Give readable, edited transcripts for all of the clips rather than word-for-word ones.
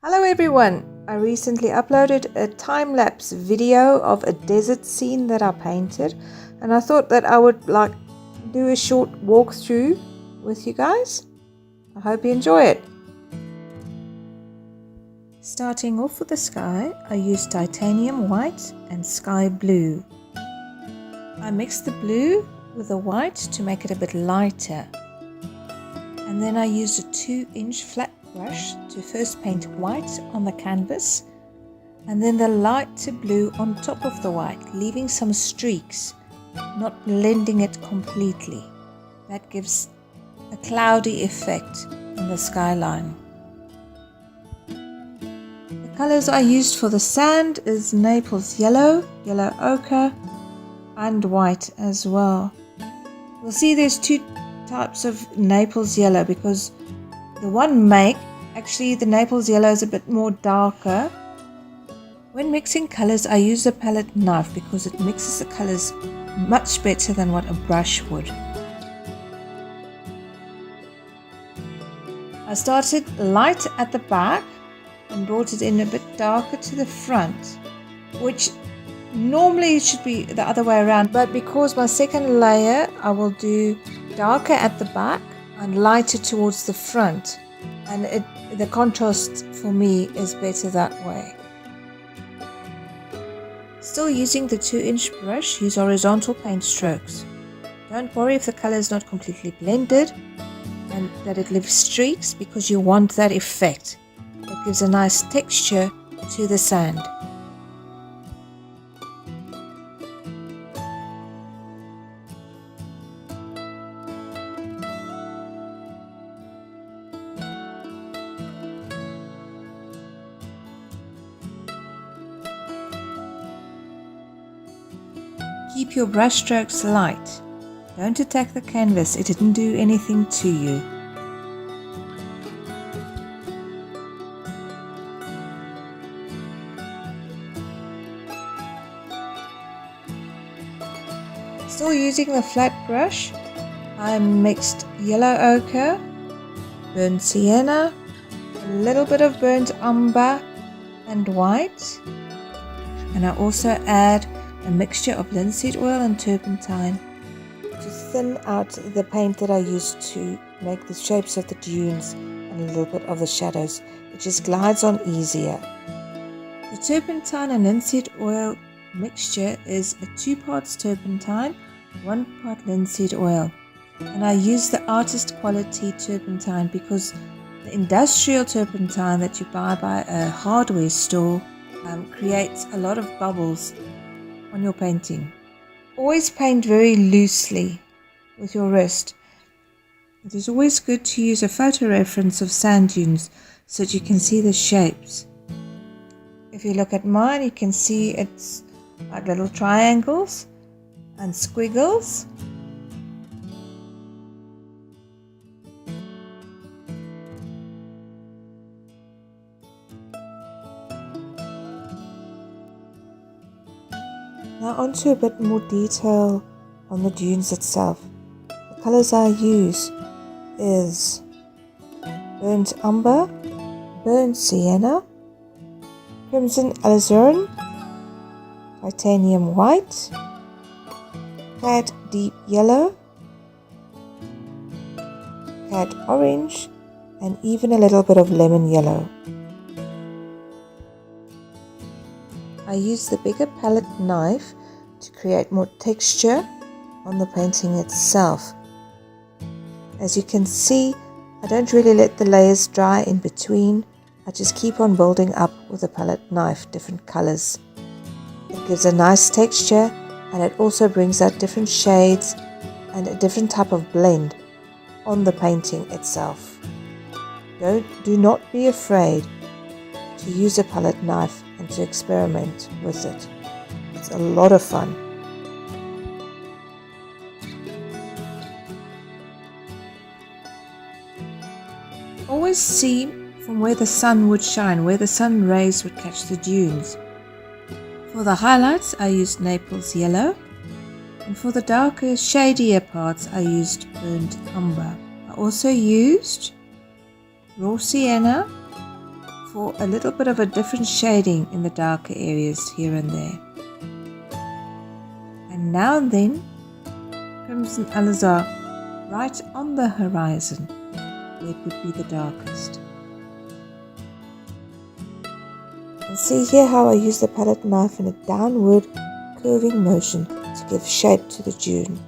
Hello everyone! I recently uploaded a time-lapse video of a desert scene that I painted, and I thought that I would do a short walkthrough with you guys. I hope you enjoy it. Starting off with the sky, I used titanium white and sky blue. I mixed the blue with the white to make it a bit lighter, and then I used a 2-inch flat brush to first paint white on the canvas and then the lighter blue on top of the white, leaving some streaks, not blending it completely. That gives a cloudy effect in the skyline. The colors I used for the sand is Naples yellow, yellow ochre and white as well. You'll see there's two types of Naples yellow because the one actually the Naples yellow is a bit more darker. When mixing colors, I use a palette knife because it mixes the colors much better than what a brush would. I started light at the back and brought it in a bit darker to the front, which normally it should be the other way around, but because my second layer I will do darker at the back and lighter towards the front, and the contrast for me is better that way. Still using the 2-inch brush, use horizontal paint strokes. Don't worry if the color is not completely blended and that it leaves streaks, because you want that effect. It gives a nice texture to the sand. Keep your brush strokes light. Don't attack the canvas, it didn't do anything to you. Still using the flat brush, I mixed yellow ochre, burnt sienna, a little bit of burnt umber and white, and I also add a mixture of linseed oil and turpentine to thin out the paint that I used to make the shapes of the dunes and a little bit of the shadows. It just glides on easier. The turpentine and linseed oil mixture is a 2 parts turpentine, 1 part linseed oil, and I use the artist quality turpentine because the industrial turpentine that you buy by a hardware store creates a lot of bubbles on your painting. Always paint very loosely with your wrist. It is always good to use a photo reference of sand dunes so that you can see the shapes. If you look at mine, you can see it's like little triangles and squiggles. Now onto a bit more detail on the dunes itself. The colors I use is burnt umber, burnt sienna, crimson alizarin, titanium white, cad deep yellow, cad orange, and even a little bit of lemon yellow. I use the bigger palette knife to create more texture on the painting itself. As you can see, I don't really let the layers dry in between. I just keep on building up with the palette knife different colors. It gives a nice texture, and it also brings out different shades and a different type of blend on the painting itself. Do not be afraid to use a palette knife and to experiment with it. It's a lot of fun. Always see from where the sun would shine, where the sun rays would catch the dunes. For the highlights I used Naples yellow, and for the darker, shadier parts I used burnt umber. I also used raw sienna for a little bit of a different shading in the darker areas here and there. And now and then, crimson alizarin right on the horizon, where it would be the darkest. And see here how I use the palette knife in a downward curving motion to give shape to the dune.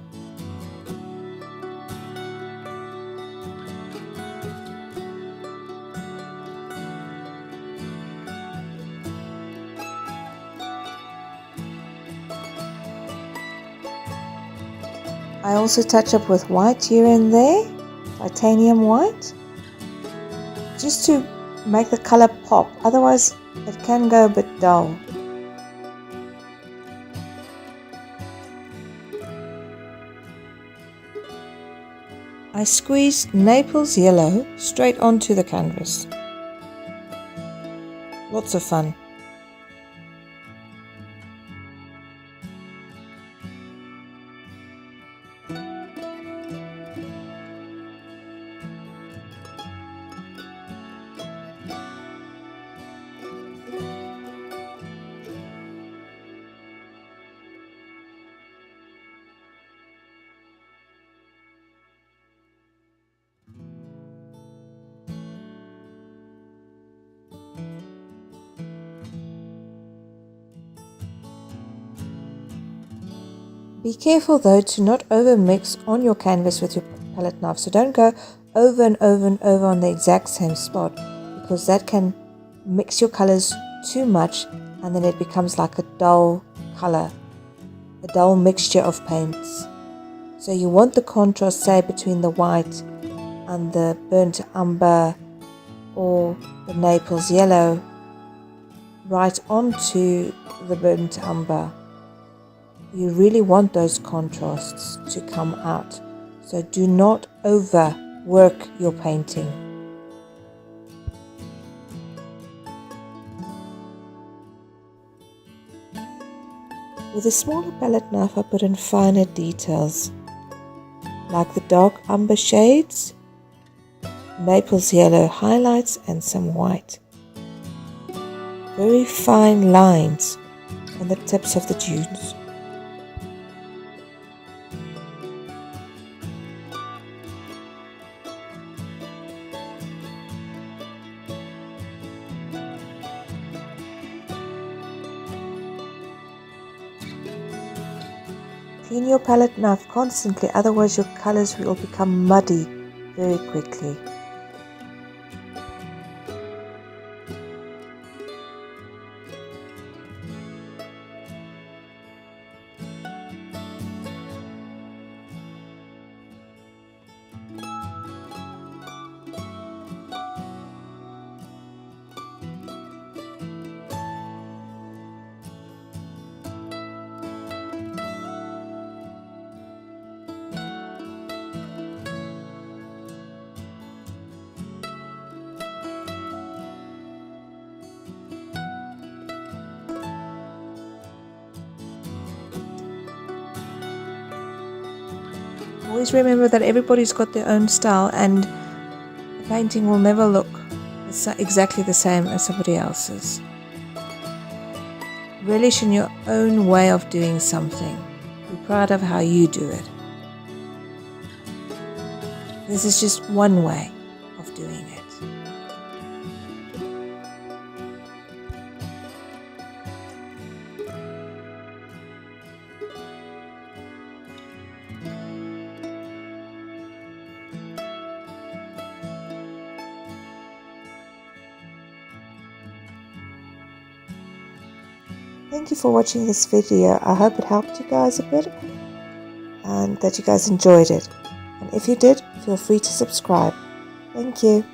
I also touch up with white here and there, titanium white, just to make the color pop, otherwise it can go a bit dull. I squeezed Naples yellow straight onto the canvas. Lots of fun. Be careful though to not over mix on your canvas with your palette knife, so don't go over and over and over on the exact same spot, because that can mix your colors too much and then it becomes like a dull color, a dull mixture of paints. So you want the contrast, say between the white and the burnt umber or the Naples yellow, right onto the burnt umber. You really want those contrasts to come out, so do not overwork your painting. With a smaller palette knife I put in finer details, like the dark umber shades, Naples yellow highlights and some white. Very fine lines on the tips of the dunes. Clean your palette knife constantly, otherwise your colors will become muddy very quickly. Always remember that everybody's got their own style and the painting will never look exactly the same as somebody else's. Relish in your own way of doing something. Be proud of how you do it. This is just one way of doing it. Thank you for watching this video. I hope it helped you guys a bit and that you guys enjoyed it. And if you did, feel free to subscribe. Thank you.